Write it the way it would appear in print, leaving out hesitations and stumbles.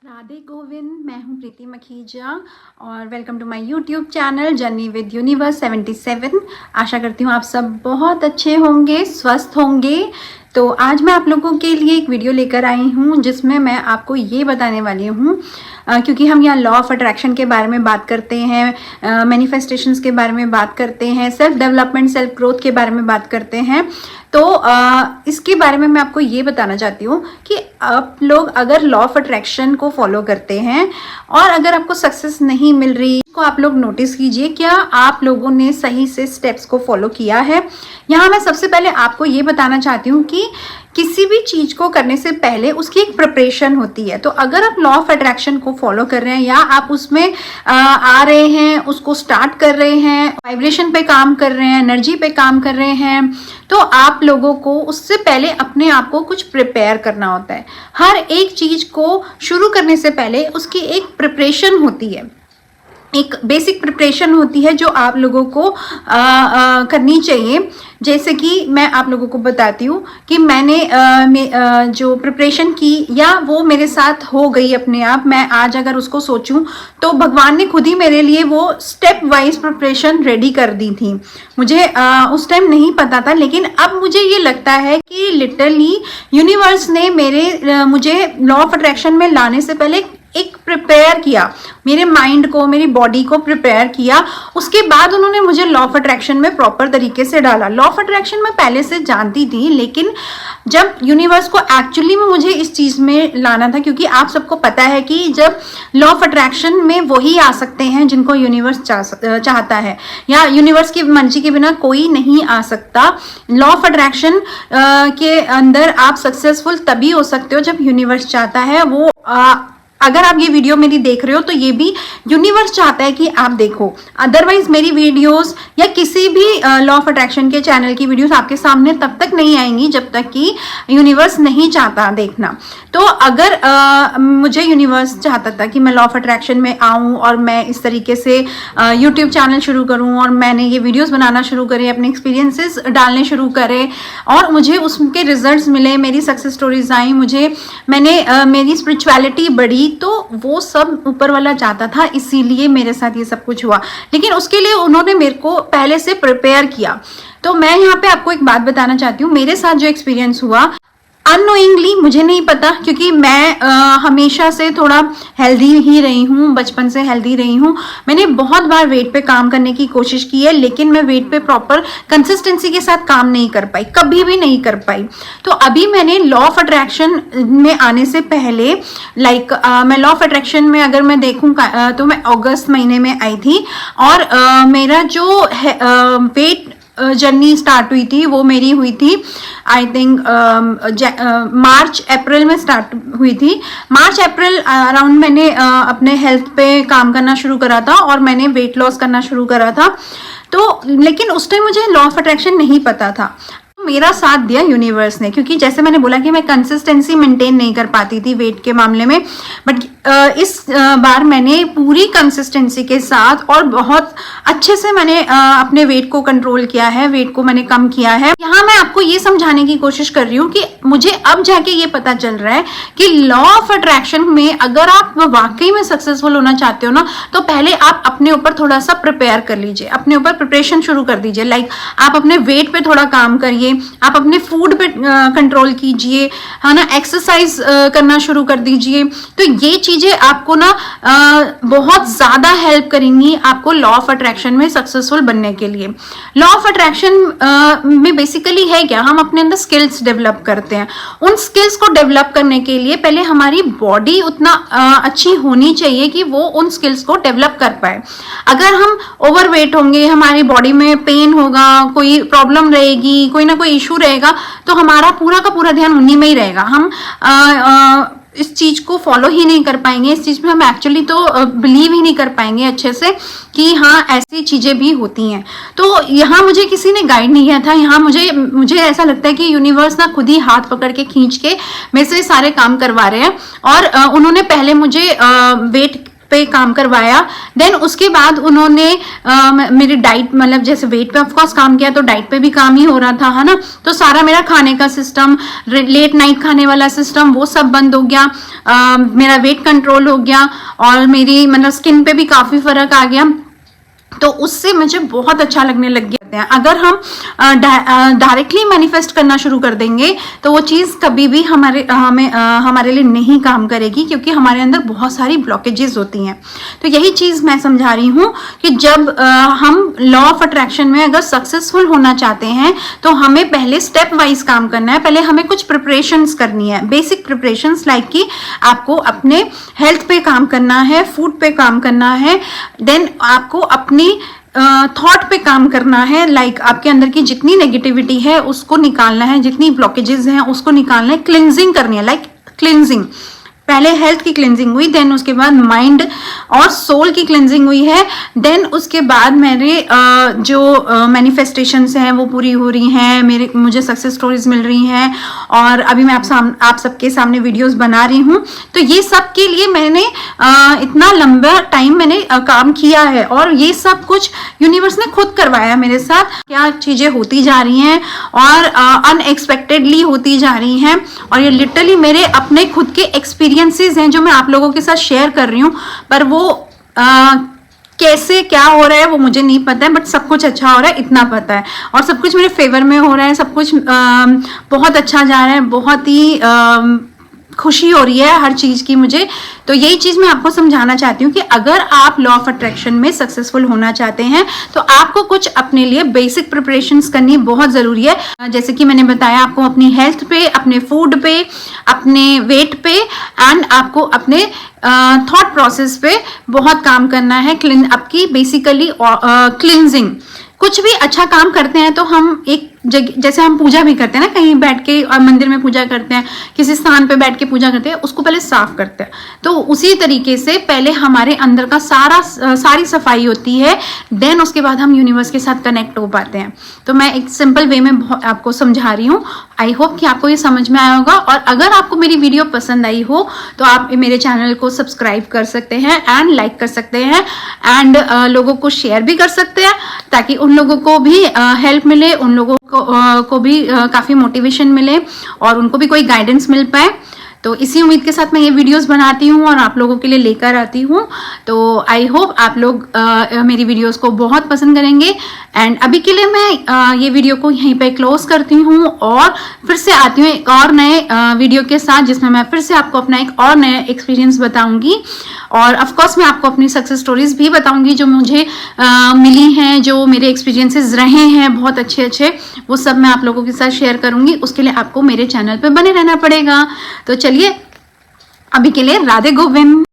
राधे गोविंद। मैं हूं प्रीति मखीजा और welcome to my YouTube channel journey with universe 77। आशा करती हूं आप सब बहुत अच्छे होंगे, स्वस्थ होंगे। तो आज मैं आप लोगों के लिए एक वीडियो लेकर आई हूं जिसमें मैं आपको ये बताने वाली हूं, क्योंकि हम यहाँ लॉ ऑफ अट्रैक्शन के बारे में बात करते हैं, मैनिफेस्टेशंस के बारे में बात करते हैं, सेल्फ डेवलपमेंट, सेल्फ ग्रोथ के बारे में बात करते हैं। तो इसके बारे में मैं आपको ये बताना चाहती हूँ कि आप लोग अगर लॉ ऑफ अट्रैक्शन को फॉलो करते हैं और अगर आपको सक्सेस नहीं मिल रही तो आप लोग नोटिस कीजिए क्या आप लोगों ने सही से स्टेप्स को फॉलो किया है। यहाँ मैं सबसे पहले आपको ये बताना चाहती हूँ कि किसी भी चीज को करने से पहले उसकी एक प्रिपरेशन होती है। तो अगर आप लॉ ऑफ अट्रैक्शन को फॉलो कर रहे हैं या आप उसमें आ रहे हैं, उसको स्टार्ट कर रहे हैं, वाइब्रेशन पे काम कर रहे हैं, एनर्जी पे काम कर रहे हैं, तो आप लोगों को उससे पहले अपने आप को कुछ प्रिपेयर करना होता है। हर एक चीज को शुरू करने से पहले उसकी एक प्रिपरेशन होती है, एक बेसिक प्रिपरेशन होती है जो आप लोगों को करनी चाहिए। जैसे कि मैं आप लोगों को बताती हूँ कि मैंने जो प्रिपरेशन की या वो मेरे साथ हो गई अपने आप। मैं आज अगर उसको सोचूं तो भगवान ने खुद ही मेरे लिए वो स्टेप वाइज प्रिपरेशन रेडी कर दी थी। मुझे उस टाइम नहीं पता था, लेकिन अब मुझे ये लगता है कि लिटरली यूनिवर्स ने मुझे लॉ ऑफ अट्रैक्शन में लाने से पहले एक प्रिपेयर किया, मेरे माइंड को, मेरी बॉडी को प्रिपेयर किया। उसके बाद उन्होंने मुझे लॉ ऑफ अट्रैक्शन में प्रॉपर तरीके से डाला। लॉ ऑफ अट्रैक्शन मैं पहले से जानती थी, लेकिन जब यूनिवर्स को एक्चुअली में मुझे इस चीज में लाना था, क्योंकि आप सबको पता है कि जब लॉ ऑफ अट्रैक्शन में वही आ सकते हैं जिनको यूनिवर्स चाहता है, या यूनिवर्स की मर्जी के बिना कोई नहीं आ सकता। लॉ ऑफ अट्रैक्शन के अंदर आप सक्सेसफुल तभी हो सकते हो जब यूनिवर्स चाहता है। वो अगर आप ये वीडियो मेरी देख रहे हो तो ये भी यूनिवर्स चाहता है कि आप देखो, अदरवाइज मेरी वीडियोस या किसी भी लॉ ऑफ अट्रैक्शन के चैनल की वीडियोस आपके सामने तब तक नहीं आएंगी जब तक कि यूनिवर्स नहीं चाहता देखना। तो अगर मुझे यूनिवर्स चाहता था कि मैं लॉ ऑफ अट्रैक्शन में आऊं और मैं इस तरीके से यूट्यूब चैनल शुरू करूं और मैंने ये वीडियोस बनाना शुरू करे, अपने एक्सपीरियंसेस डालने शुरू करे और मुझे उसके रिजल्ट्स मिले, मेरी सक्सेस स्टोरीज आई, मेरी स्पिरिचुअलिटी बढ़ी, तो वो सब ऊपर वाला चाहता था, इसीलिए मेरे साथ ये सब कुछ हुआ। लेकिन उसके लिए उन्होंने मेरे को पहले से प्रिपेयर किया। तो मैं यहाँ पे आपको एक बात बताना चाहती हूँ, मेरे साथ जो एक्सपीरियंस हुआ अननोइंगली, मुझे नहीं पता, क्योंकि मैं हमेशा से थोड़ा हेल्दी ही रही हूँ, बचपन से हेल्दी रही हूँ। मैंने बहुत बार वेट पे काम करने की कोशिश की है, लेकिन मैं वेट पे प्रॉपर कंसिस्टेंसी के साथ काम नहीं कर पाई, कभी भी नहीं कर पाई। तो अभी मैंने लॉ ऑफ अट्रैक्शन में आने से पहले मैं लॉ ऑफ अट्रैक्शन में अगर मैं देखूँ तो मैं अगस्त महीने में आई थी और मेरा जो वेट जर्नी स्टार्ट हुई थी वो मेरी हुई थी आई थिंक मार्च अप्रैल में स्टार्ट हुई थी। मार्च अप्रैल अराउंड मैंने अपने हेल्थ पे काम करना शुरू करा था और मैंने वेट लॉस करना शुरू करा था। तो लेकिन उस टाइम मुझे लॉ ऑफ अट्रैक्शन नहीं पता था। मेरा साथ दिया यूनिवर्स ने, क्योंकि जैसे मैंने बोला कि मैं कंसिस्टेंसी मेंटेन नहीं कर पाती थी वेट के मामले में, बट इस बार मैंने पूरी कंसिस्टेंसी के साथ और बहुत अच्छे से मैंने अपने वेट को कंट्रोल किया है, वेट को मैंने कम किया है। यहाँ मैं आपको ये समझाने की कोशिश कर रही हूँ कि मुझे अब जाके ये पता चल रहा है कि लॉ ऑफ अट्रैक्शन में अगर आप वाकई में सक्सेसफुल होना चाहते हो ना, तो पहले आप अपने ऊपर थोड़ा सा प्रिपेयर कर लीजिए, अपने ऊपर प्रिपरेशन शुरू कर दीजिए। आप अपने वेट पे थोड़ा काम करिए, आप अपने फूड पे कंट्रोल कीजिए, है ना, एक्सरसाइज करना शुरू कर दीजिए। तो ये चीजें आपको ना बहुत ज्यादा हेल्प करेंगी आपको लॉ ऑफ अट्रैक्शन में सक्सेसफुल बनने के लिए। लॉ ऑफ अट्रैक्शन में बेसिकली है क्या, हम अपने अंदर स्किल्स डेवलप करते हैं। उन स्किल्स को डेवलप करने के लिए पहले हमारी बॉडी उतना अच्छी होनी चाहिए कि वो उन स्किल्स को डेवलप कर पाए। अगर हम ओवरवेट होंगे, हमारी बॉडी में पेन होगा, कोई प्रॉब्लम रहेगी, कोई ना कोई इशू रहेगा, तो हमारा पूरा का पूरा ध्यान उन्हीं में ही रहेगा। हम इस चीज को फॉलो ही नहीं कर पाएंगे, इस चीज में हम एक्चुअली तो बिलीव ही नहीं कर पाएंगे अच्छे से कि हाँ ऐसी चीजें भी होती हैं। तो यहाँ मुझे किसी ने गाइड नहीं किया था, यहाँ मुझे ऐसा लगता है कि यूनिवर्स ना खुद ही हाथ पकड़ के खींच के मेरे से सारे काम करवा रहे हैं। और उन्होंने पहले मुझे वेट पे काम करवाया। देन उसके बाद उन्होंने मेरी डाइट, मतलब जैसे वेट पे ऑफकोर्स काम किया, तो डाइट पे भी काम ही हो रहा था, है ना। तो सारा मेरा खाने का सिस्टम, लेट नाइट खाने वाला सिस्टम, वो सब बंद हो गया। मेरा वेट कंट्रोल हो गया और मेरी मतलब स्किन पे भी काफ़ी फर्क आ गया। तो उससे मुझे बहुत अच्छा लगने लग गया। अगर हम डायरेक्टली मैनिफेस्ट करना शुरू कर देंगे तो वो चीज़ कभी भी हमारे लिए नहीं काम करेगी, क्योंकि हमारे अंदर बहुत सारी ब्लॉकेजेस होती हैं। तो यही चीज़ मैं समझा रही हूँ कि जब हम लॉ ऑफ अट्रैक्शन में अगर सक्सेसफुल होना चाहते हैं तो हमें पहले स्टेप वाइज काम करना है। पहले हमें कुछ प्रिपरेशंस करनी है, बेसिक प्रिपरेशंस, लाइक कि आपको अपने हेल्थ पे काम करना है, फूड पे काम करना है, देन आपको अपनी थॉट पे काम करना है। लाइक आपके अंदर की जितनी नेगेटिविटी है उसको निकालना है, जितनी ब्लॉकेजेस हैं उसको निकालना है, क्लिनजिंग करनी है। लाइक क्लिनजिंग, पहले हेल्थ की क्लिनजिंग हुई, देन उसके बाद माइंड और सोल की क्लिनजिंग हुई है, देन उसके बाद मेरे जो मैनिफेस्टेशंस हैं वो पूरी हो रही हैं, मुझे सक्सेस स्टोरीज मिल रही हैं, और अभी मैं आप सबके सामने वीडियोस बना रही हूँ। तो ये सब के लिए मैंने इतना लंबा टाइम मैंने काम किया है, और ये सब कुछ यूनिवर्स ने खुद करवाया मेरे साथ। क्या चीज़ें होती जा रही हैं और अनएक्सपेक्टेडली होती जा रही हैं, और ये लिटरली मेरे अपने खुद के एक्सपीरियंसेस हैं जो मैं आप लोगों के साथ शेयर कर रही हूँ। पर वो कैसे क्या हो रहा है वो मुझे नहीं पता है, बट सब कुछ अच्छा हो रहा है इतना पता है, और सब कुछ मेरे फेवर में हो रहा है, सब कुछ बहुत अच्छा जा रहा है, बहुत ही खुशी हो रही है हर चीज़ की मुझे। तो यही चीज़ मैं आपको समझाना चाहती हूँ कि अगर आप लॉ ऑफ अट्रैक्शन में सक्सेसफुल होना चाहते हैं तो आपको कुछ अपने लिए बेसिक प्रिपरेशंस करनी बहुत ज़रूरी है। जैसे कि मैंने बताया, आपको अपनी हेल्थ पे, अपने फूड पे, अपने वेट पे, एंड आपको अपने थॉट प्रोसेस पे बहुत काम करना है। आपकी बेसिकली क्लिनजिंग। कुछ भी अच्छा काम करते हैं तो हम एक जगह, जैसे हम पूजा भी करते हैं ना, कहीं बैठ के और मंदिर में पूजा करते हैं, किसी स्थान पे बैठ के पूजा करते हैं, उसको पहले साफ करते हैं। तो उसी तरीके से पहले हमारे अंदर का सारी सफाई होती है, देन उसके बाद हम यूनिवर्स के साथ कनेक्ट हो पाते हैं। तो मैं एक सिंपल वे में आपको समझा रही हूँ। आई होप कि आपको ये समझ में आया होगा, और अगर आपको मेरी वीडियो पसंद आई हो तो आप मेरे चैनल को सब्सक्राइब कर सकते हैं एंड लाइक कर सकते हैं, एंड लोगों को शेयर भी कर सकते हैं, ताकि उन लोगों को भी हेल्प मिले, उन लोगों को भी काफ़ी मोटिवेशन मिले, और उनको भी कोई गाइडेंस मिल पाए। तो इसी उम्मीद के साथ मैं ये वीडियोस बनाती हूँ और आप लोगों के लिए लेकर आती हूँ। तो आई होप आप लोग मेरी वीडियोस को बहुत पसंद करेंगे। एंड अभी के लिए मैं ये वीडियो को यहीं पे क्लोज करती हूँ, और फिर से आती हूँ एक और नए वीडियो के साथ, जिसमें मैं फिर से आपको अपना एक और नया एक्सपीरियंस बताऊंगी, और ऑफकोर्स मैं आपको अपनी सक्सेस स्टोरीज भी बताऊंगी जो मुझे मिली हैं, जो मेरे एक्सपीरियंसेस रहे हैं बहुत अच्छे अच्छे, वो सब मैं आप लोगों के साथ शेयर करूंगी। उसके लिए आपको मेरे चैनल पे बने रहना पड़ेगा। तो चलिए, अभी के लिए राधे गोविंद।